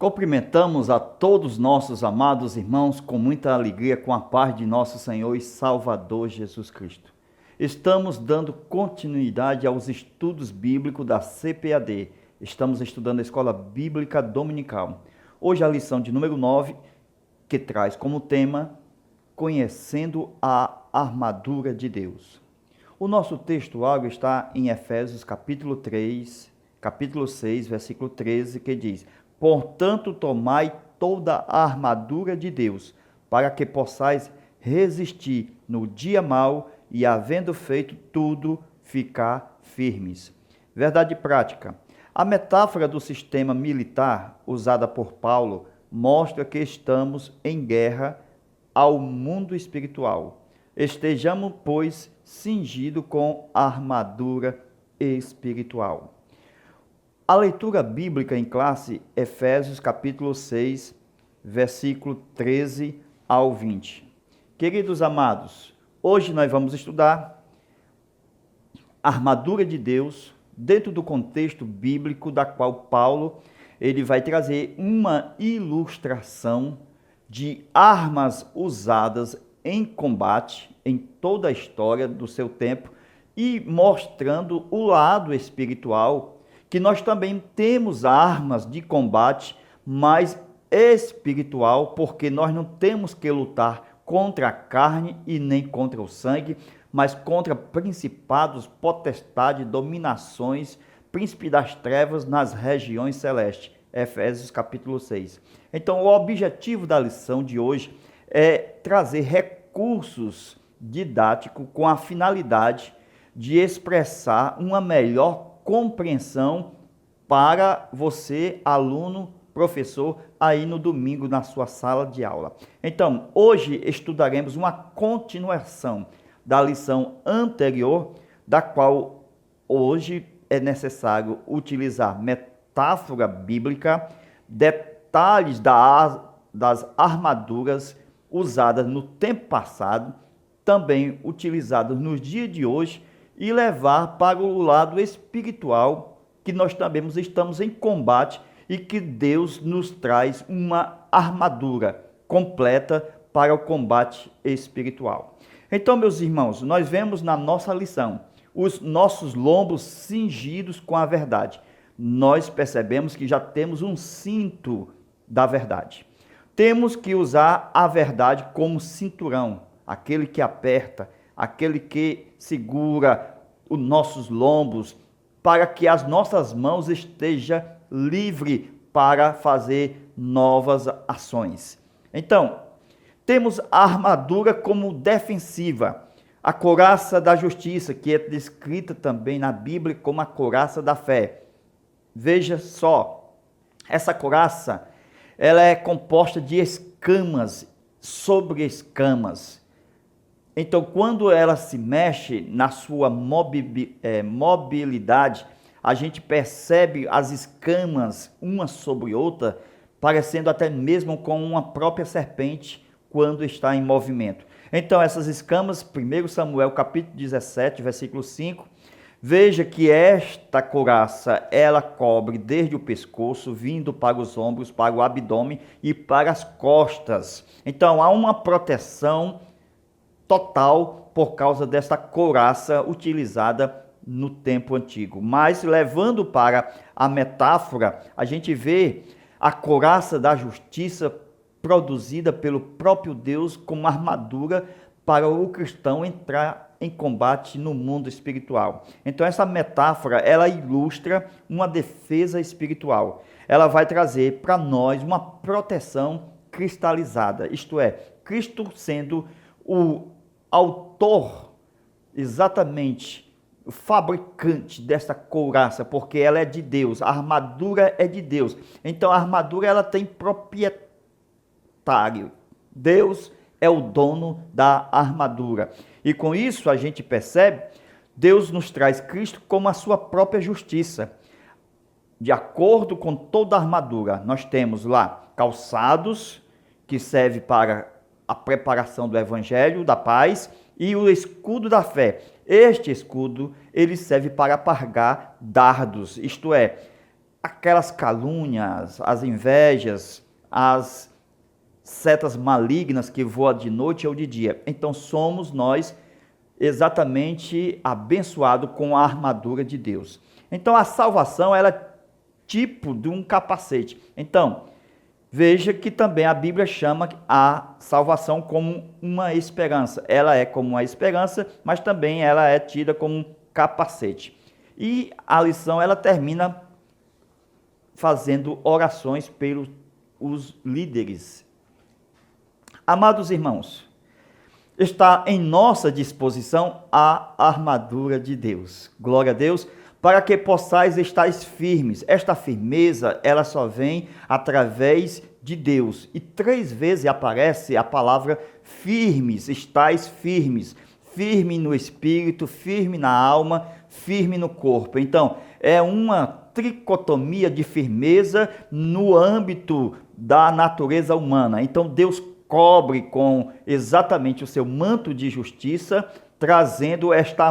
Cumprimentamos a todos nossos amados irmãos com muita alegria, com a paz de nosso Senhor e Salvador Jesus Cristo. Estamos dando continuidade aos estudos bíblicos da CPAD. Estamos estudando a Escola Bíblica Dominical. Hoje a lição de número 9, que traz como tema Conhecendo a Armadura de Deus. O nosso texto-áureo está em Efésios capítulo 6, versículo 13, que diz: Portanto, tomai toda a armadura de Deus, para que possais resistir no dia mau e, havendo feito tudo, ficar firmes. Verdade prática. A metáfora do sistema militar usada por Paulo mostra que estamos em guerra ao mundo espiritual. Estejamos, pois, cingidos com a armadura espiritual. A leitura bíblica em classe, Efésios capítulo 6, versículo 13 ao 20. Queridos amados, hoje nós vamos estudar a armadura de Deus dentro do contexto bíblico da qual Paulo ele vai trazer uma ilustração de armas usadas em combate em toda a história do seu tempo e mostrando o lado espiritual, que nós também temos armas de combate, mas espiritual, porque nós não temos que lutar contra a carne e nem contra o sangue, mas contra principados, potestades, dominações, príncipe das trevas nas regiões celestes. Efésios capítulo 6. Então, o objetivo da lição de hoje é trazer recursos didáticos com a finalidade de expressar uma melhor compreensão para você, aluno, professor, aí no domingo na sua sala de aula. Então, hoje estudaremos uma continuação da lição anterior, da qual hoje é necessário utilizar metáfora bíblica, detalhes das armaduras usadas no tempo passado, também utilizadas nos dias de hoje, e levar para o lado espiritual, que nós também estamos em combate e que Deus nos traz uma armadura completa para o combate espiritual. Então, meus irmãos, nós vemos na nossa lição os nossos lombos cingidos com a verdade. Nós percebemos que já temos um cinto da verdade. Temos que usar a verdade como cinturão, aquele que aperta, aquele que segura os nossos lombos, para que as nossas mãos estejam livres para fazer novas ações. Então, temos a armadura como defensiva, a couraça da justiça, que é descrita também na Bíblia como a couraça da fé. Veja só, essa couraça, ela é composta de escamas sobre escamas. Então, quando ela se mexe na sua mobilidade, a gente percebe as escamas uma sobre outra, parecendo até mesmo com uma própria serpente quando está em movimento. Então, essas escamas, 1 Samuel capítulo 17, versículo 5, veja que esta couraça, ela cobre desde o pescoço, vindo para os ombros, para o abdômen e para as costas. Então, há uma proteção total por causa desta couraça utilizada no tempo antigo. Mas, levando para a metáfora, a gente vê a couraça da justiça produzida pelo próprio Deus como armadura para o cristão entrar em combate no mundo espiritual. Então, essa metáfora, ela ilustra uma defesa espiritual. Ela vai trazer para nós uma proteção cristalizada, isto é, Cristo sendo o autor, exatamente, o fabricante dessa couraça, porque ela é de Deus, a armadura é de Deus. Então, a armadura, ela tem proprietário. Deus é o dono da armadura. E com isso a gente percebe, Deus nos traz Cristo como a sua própria justiça. De acordo com toda a armadura, nós temos lá calçados, que serve para a preparação do evangelho, da paz, e o escudo da fé. Este escudo, ele serve para apagar dardos, isto é, aquelas calúnias, as invejas, as setas malignas que voam de noite ou de dia. Então somos nós exatamente abençoados com a armadura de Deus. Então a salvação ela é tipo de um capacete. Então, veja que também a Bíblia chama a salvação como uma esperança. Ela é como uma esperança, mas também ela é tida como um capacete. E a lição ela termina fazendo orações pelos os líderes. Amados irmãos, está em nossa disposição a armadura de Deus. Glória a Deus, para que possais estar firmes. Esta firmeza, ela só vem através de Deus. E 3 vezes aparece a palavra firmes, estais firmes. Firme no espírito, firme na alma, firme no corpo. Então, é uma tricotomia de firmeza no âmbito da natureza humana. Então, Deus cobre com exatamente o seu manto de justiça, trazendo esta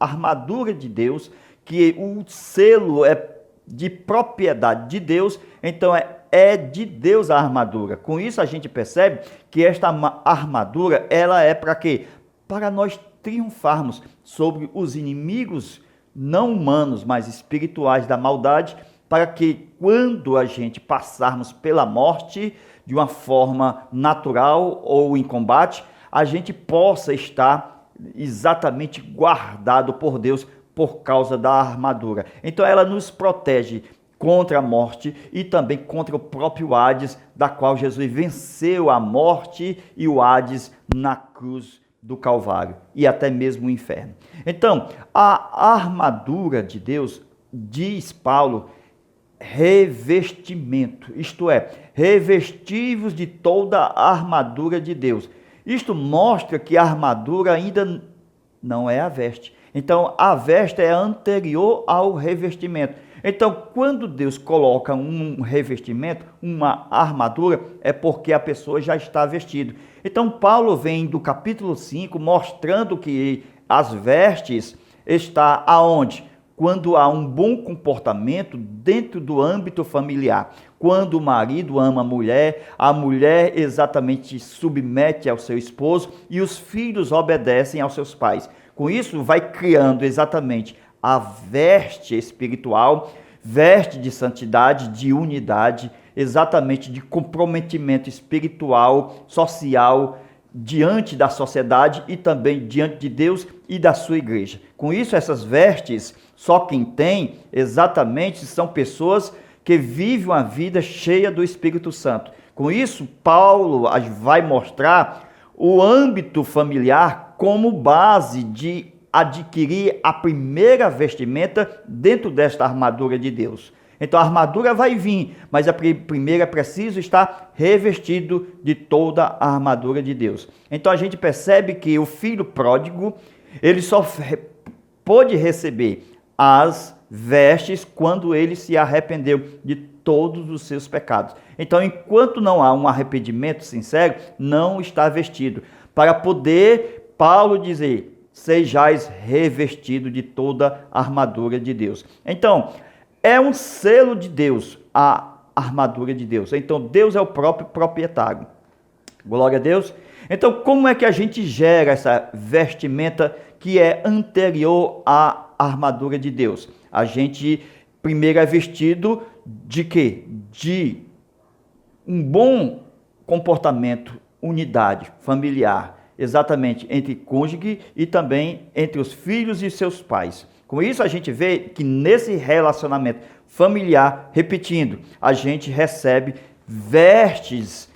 armadura de Deus, que o selo é de propriedade de Deus, então é de Deus a armadura. Com isso a gente percebe que esta armadura, ela é para quê? Para nós triunfarmos sobre os inimigos não humanos, mas espirituais da maldade, para que quando a gente passarmos pela morte de uma forma natural ou em combate, a gente possa estar exatamente guardado por Deus por causa da armadura. Então ela nos protege contra a morte e também contra o próprio Hades, da qual Jesus venceu a morte e o Hades na cruz do Calvário e até mesmo o inferno. Então, a armadura de Deus, diz Paulo, revestimento, isto é, revestivos de toda a armadura de Deus. Isto mostra que a armadura ainda não é a veste. Então, a veste é anterior ao revestimento. Então, quando Deus coloca um revestimento, uma armadura, é porque a pessoa já está vestida. Então, Paulo vem do capítulo 5 mostrando que as vestes está aonde? Quando há um bom comportamento dentro do âmbito familiar. Quando o marido ama a mulher exatamente submete ao seu esposo e os filhos obedecem aos seus pais. Com isso, vai criando exatamente a veste espiritual, veste de santidade, de unidade, exatamente de comprometimento espiritual, social, diante da sociedade e também diante de Deus e da sua igreja. Com isso, essas vestes, só quem tem exatamente são pessoas que vivem uma vida cheia do Espírito Santo. Com isso, Paulo vai mostrar o âmbito familiar como base de adquirir a primeira vestimenta dentro desta armadura de Deus. Então a armadura vai vir, mas primeiro é preciso estar revestido de toda a armadura de Deus. Então a gente percebe que o filho pródigo, ele só pôde receber as vestes quando ele se arrependeu de todos os seus pecados. Então, enquanto não há um arrependimento sincero, não está vestido. Para poder Paulo dizer, sejais revestido de toda a armadura de Deus. Então, é um selo de Deus, a armadura de Deus. Então, Deus é o próprio proprietário. Glória a Deus. Então, como é que a gente gera essa vestimenta que é anterior à armadura de Deus? A gente primeiro é vestido de quê? De um bom comportamento, unidade familiar, exatamente entre cônjuge e também entre os filhos e seus pais. Com isso a gente vê que nesse relacionamento familiar, repetindo, a gente recebe vestes,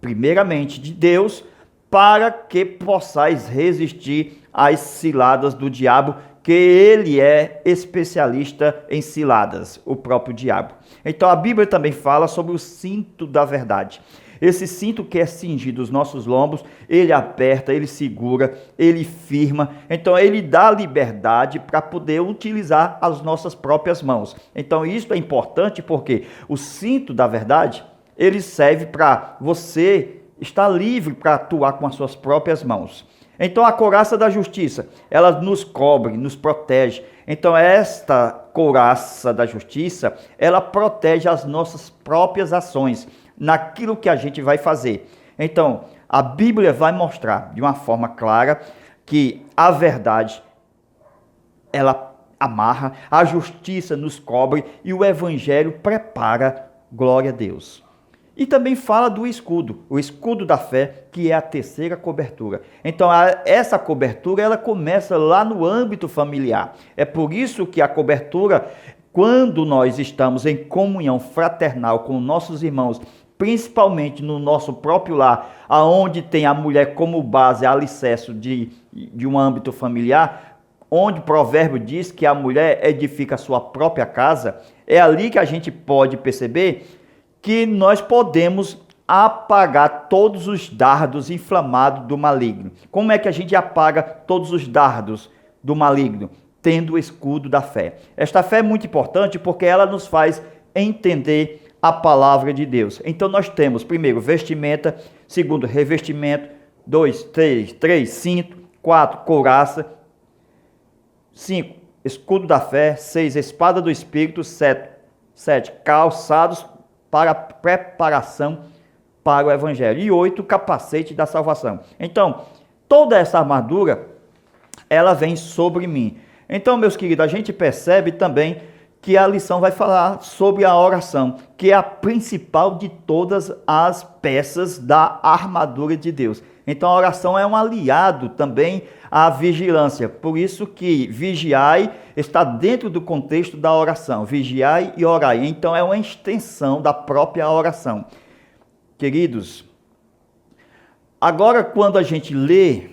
primeiramente de Deus, para que possais resistir às ciladas do diabo, que ele é especialista em ciladas, o próprio diabo. Então a Bíblia também fala sobre o cinto da verdade. Esse cinto que é cingido os nossos lombos, ele aperta, ele segura, ele firma. Então ele dá liberdade para poder utilizar as nossas próprias mãos. Então isso é importante porque o cinto da verdade, ele serve para você estar livre para atuar com as suas próprias mãos. Então a couraça da justiça, ela nos cobre, nos protege. Então esta couraça da justiça, ela protege as nossas próprias ações, naquilo que a gente vai fazer. Então, a Bíblia vai mostrar de uma forma clara que a verdade, ela amarra, a justiça nos cobre e o Evangelho prepara, glória a Deus. E também fala do escudo, o escudo da fé, que é a terceira cobertura. Então, essa cobertura, ela começa lá no âmbito familiar. É por isso que a cobertura, quando nós estamos em comunhão fraternal com nossos irmãos, principalmente no nosso próprio lar, aonde tem a mulher como base, alicerce de um âmbito familiar, onde o provérbio diz que a mulher edifica a sua própria casa, é ali que a gente pode perceber que nós podemos apagar todos os dardos inflamados do maligno. Como é que a gente apaga todos os dardos do maligno? Tendo o escudo da fé. Esta fé é muito importante porque ela nos faz entender a palavra de Deus. Então nós temos, primeiro, vestimenta, segundo, revestimento, 3, cinto, 4, couraça, 5, escudo da fé, 6, espada do Espírito, 7, calçados para preparação para o Evangelho. E 8, capacete da salvação. Então, toda essa armadura, ela vem sobre mim. Então, meus queridos, a gente percebe também que a lição vai falar sobre a oração, que é a principal de todas as peças da armadura de Deus. Então, a oração é um aliado também à vigilância. Por isso que vigiai está dentro do contexto da oração. Vigiai e orai. Então, é uma extensão da própria oração. Queridos, agora quando a gente lê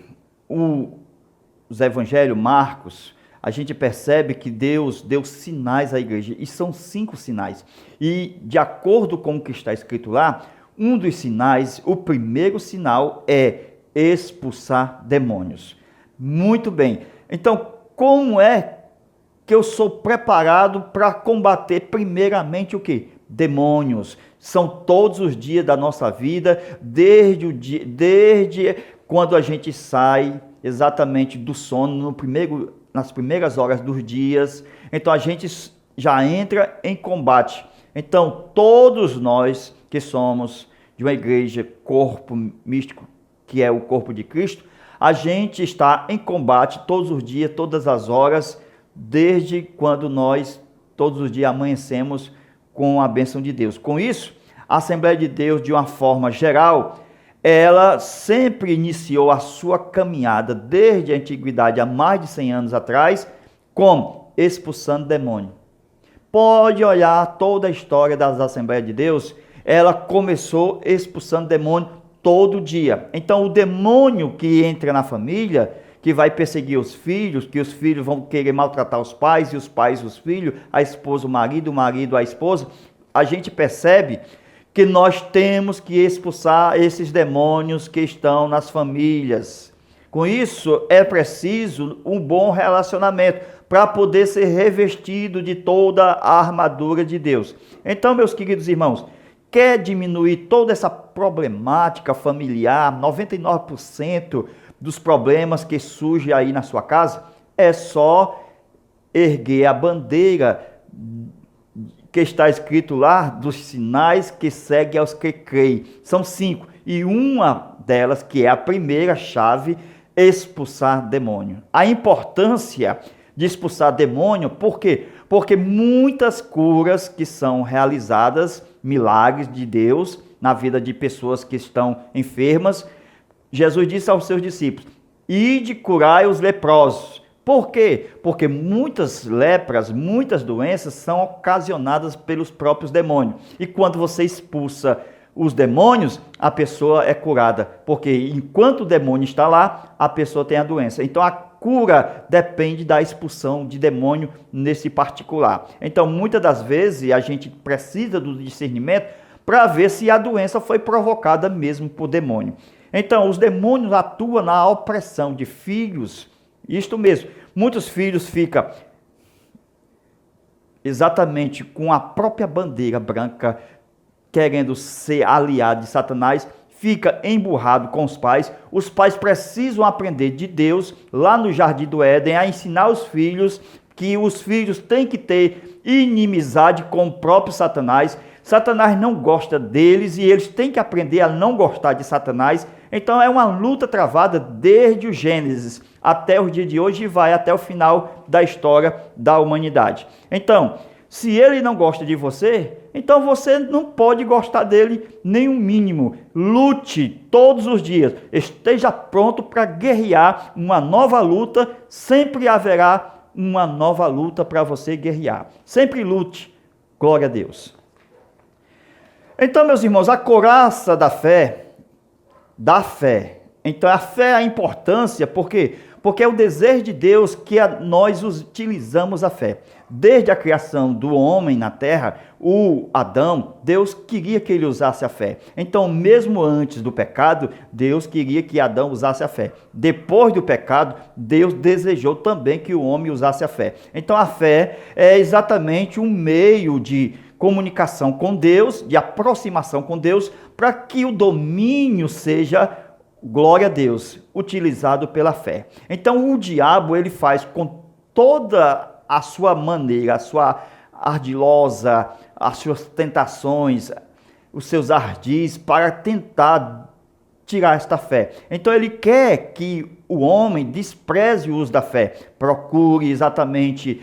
os evangelhos, Marcos, a gente percebe que Deus deu sinais à igreja, e são 5 sinais. E de acordo com o que está escrito lá, um dos sinais, o primeiro sinal é expulsar demônios. Muito bem. Então, como é que eu sou preparado para combater primeiramente o quê? Demônios. São todos os dias da nossa vida, desde quando a gente sai exatamente do sono, nas primeiras horas dos dias. Então a gente já entra em combate. Então todos nós que somos de uma igreja, corpo místico, que é o corpo de Cristo, a gente está em combate todos os dias, todas as horas, desde quando nós todos os dias amanhecemos com a bênção de Deus. Com isso, a Assembleia de Deus, de uma forma geral, ela sempre iniciou a sua caminhada desde a antiguidade, há mais de 100 anos atrás, como? Expulsando demônio. Pode olhar toda a história das Assembleias de Deus, ela começou expulsando demônio todo dia. Então o demônio que entra na família, que vai perseguir os filhos, que os filhos vão querer maltratar os pais, e os pais os filhos, a esposa o marido a esposa, a gente percebe que nós temos que expulsar esses demônios que estão nas famílias. Com isso, é preciso um bom relacionamento para poder ser revestido de toda a armadura de Deus. Então, meus queridos irmãos, quer diminuir toda essa problemática familiar, 99% dos problemas que surgem aí na sua casa, é só erguer a bandeira que está escrito lá, dos sinais que seguem aos que creem. São 5. E uma delas, que é a primeira chave, expulsar demônio. A importância de expulsar demônio, por quê? Porque muitas curas que são realizadas, milagres de Deus, na vida de pessoas que estão enfermas, Jesus disse aos seus discípulos: ide curai os leprosos. Por quê? Porque muitas lepras, muitas doenças são ocasionadas pelos próprios demônios. E quando você expulsa os demônios, a pessoa é curada. Porque enquanto o demônio está lá, a pessoa tem a doença. Então a cura depende da expulsão de demônio nesse particular. Então muitas das vezes a gente precisa do discernimento para ver se a doença foi provocada mesmo por demônio. Então os demônios atuam na opressão de filhos. Isto mesmo, muitos filhos ficam exatamente com a própria bandeira branca, querendo ser aliado de Satanás, fica emburrado com os pais precisam aprender de Deus, lá no Jardim do Éden, a ensinar os filhos que os filhos têm que ter inimizade com o próprio Satanás. Satanás não gosta deles e eles têm que aprender a não gostar de Satanás. Então é uma luta travada desde o Gênesis até o dia de hoje e vai até o final da história da humanidade. Então, se ele não gosta de você, então você não pode gostar dele nem o mínimo. Lute todos os dias, esteja pronto para guerrear uma nova luta, sempre haverá uma nova luta para você guerrear. Sempre lute, glória a Deus. Então, meus irmãos, a couraça da fé, então a fé é a importância, por quê? Porque é o desejo de Deus que nós utilizamos a fé. Desde a criação do homem na terra, o Adão, Deus queria que ele usasse a fé. Então, mesmo antes do pecado, Deus queria que Adão usasse a fé. Depois do pecado, Deus desejou também que o homem usasse a fé. Então, a fé é exatamente um meio de comunicação com Deus, de aproximação com Deus, para que o domínio seja, glória a Deus, utilizado pela fé. Então, o diabo, ele faz com toda a sua maneira, a sua ardilosa, as suas tentações, os seus ardis, para tentar tirar esta fé. Então ele quer que o homem despreze o uso da fé, procure exatamente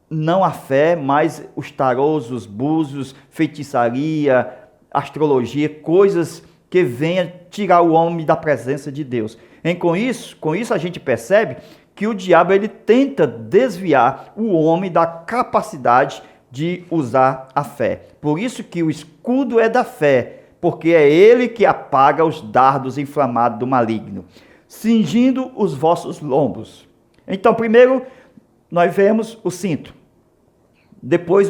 não a fé, mas os tarôs, os búzios, feitiçaria, astrologia, coisas que venham tirar o homem da presença de Deus. E com isso a gente percebe que o diabo ele tenta desviar o homem da capacidade de usar a fé. Por isso que o escudo é da fé, porque é ele que apaga os dardos inflamados do maligno, cingindo os vossos lombos. Então, primeiro, nós vemos o cinto. Depois,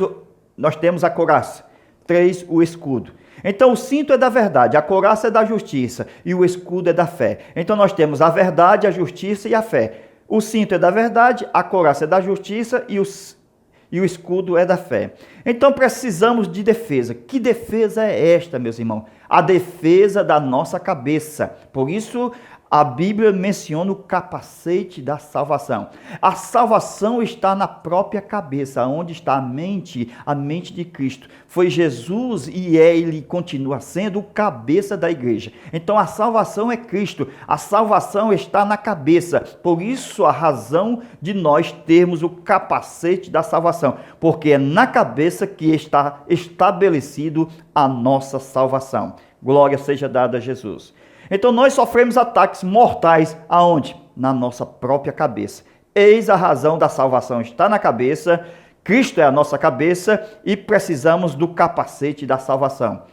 nós temos a couraça. 3, o escudo. Então, o cinto é da verdade, a couraça é da justiça e o escudo é da fé. Então, nós temos a verdade, a justiça e a fé. O cinto é da verdade, a couraça é da justiça e o escudo é da fé. Então precisamos de defesa. Que defesa é esta, meus irmãos? A defesa da nossa cabeça. Por isso a Bíblia menciona o capacete da salvação. A salvação está na própria cabeça, onde está a mente de Cristo. Foi Jesus e ele continua sendo o cabeça da igreja. Então a salvação é Cristo, a salvação está na cabeça. Por isso a razão de nós termos o capacete da salvação, porque é na cabeça que está estabelecido a nossa salvação. Glória seja dada a Jesus. Então nós sofremos ataques mortais aonde? Na nossa própria cabeça. Eis a razão da salvação está na cabeça, Cristo é a nossa cabeça e precisamos do capacete da salvação.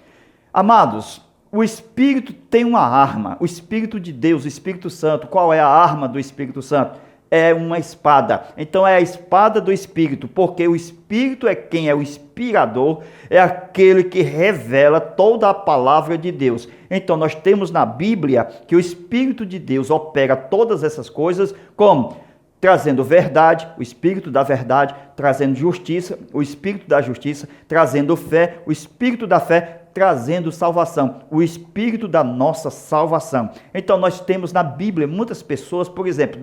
Amados, o Espírito tem uma arma, o Espírito de Deus, o Espírito Santo. Qual é a arma do Espírito Santo? É uma espada. Então é a espada do Espírito, porque o Espírito é quem é o inspirador, é aquele que revela toda a palavra de Deus. Então nós temos na Bíblia que o Espírito de Deus opera todas essas coisas como? Trazendo verdade, o Espírito da verdade, trazendo justiça, o Espírito da justiça, trazendo fé, o Espírito da fé, trazendo salvação, o Espírito da nossa salvação. Então nós temos na Bíblia muitas pessoas, por exemplo,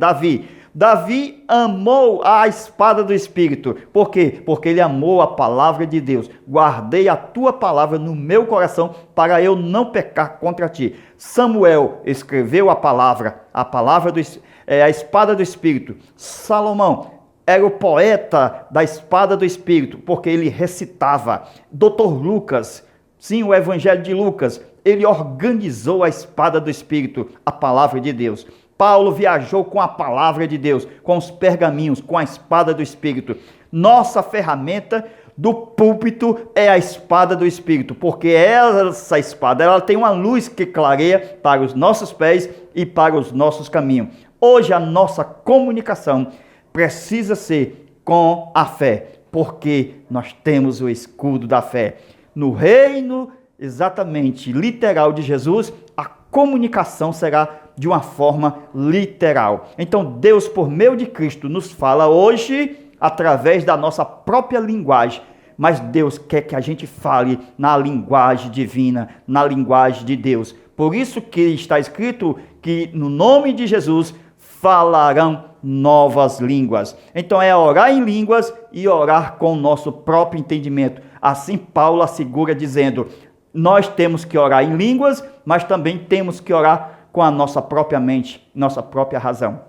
Davi amou a espada do Espírito. Por quê? Porque ele amou a palavra de Deus. Guardei a tua palavra no meu coração para eu não pecar contra ti. Samuel escreveu a palavra a espada do Espírito. Salomão era o poeta da espada do Espírito, porque ele recitava. Dr. Lucas, sim, o Evangelho de Lucas, ele organizou a espada do Espírito, a palavra de Deus. Paulo viajou com a palavra de Deus, com os pergaminhos, com a espada do Espírito. Nossa ferramenta do púlpito é a espada do Espírito, porque essa espada ela tem uma luz que clareia para os nossos pés e para os nossos caminhos. Hoje a nossa comunicação precisa ser com a fé, porque nós temos o escudo da fé. No reino, exatamente, literal de Jesus, a comunicação será de uma forma literal. Então Deus, por meio de Cristo, nos fala hoje, através da nossa própria linguagem, mas Deus quer que a gente fale na linguagem divina, na linguagem de Deus. Por isso que está escrito que no nome de Jesus falarão novas línguas. Então é orar em línguas e orar com o nosso próprio entendimento. Assim Paulo assegura dizendo, nós temos que orar em línguas, mas também temos que orar com a nossa própria mente, nossa própria razão.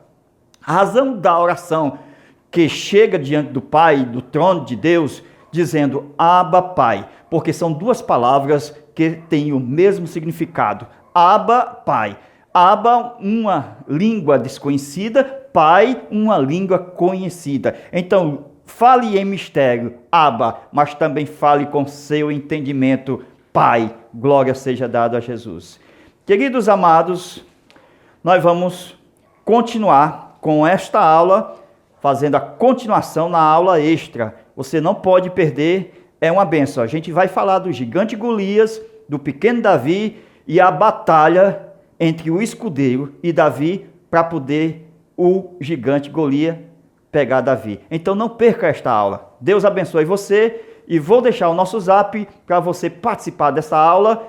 A razão da oração que chega diante do Pai, do trono de Deus, dizendo Abba Pai, porque são duas palavras que têm o mesmo significado. Abba Pai. Abba, uma língua desconhecida, Pai, uma língua conhecida. Então, fale em mistério, Abba, mas também fale com seu entendimento, Pai. Glória seja dada a Jesus. Queridos amados, nós vamos continuar com esta aula, fazendo a continuação na aula extra. Você não pode perder, é uma bênção. A gente vai falar do gigante Golias, do pequeno Davi e a batalha entre o escudeiro e Davi para poder o gigante Golias pegar Davi. Então não perca esta aula. Deus abençoe você e vou deixar o nosso zap para você participar dessa aula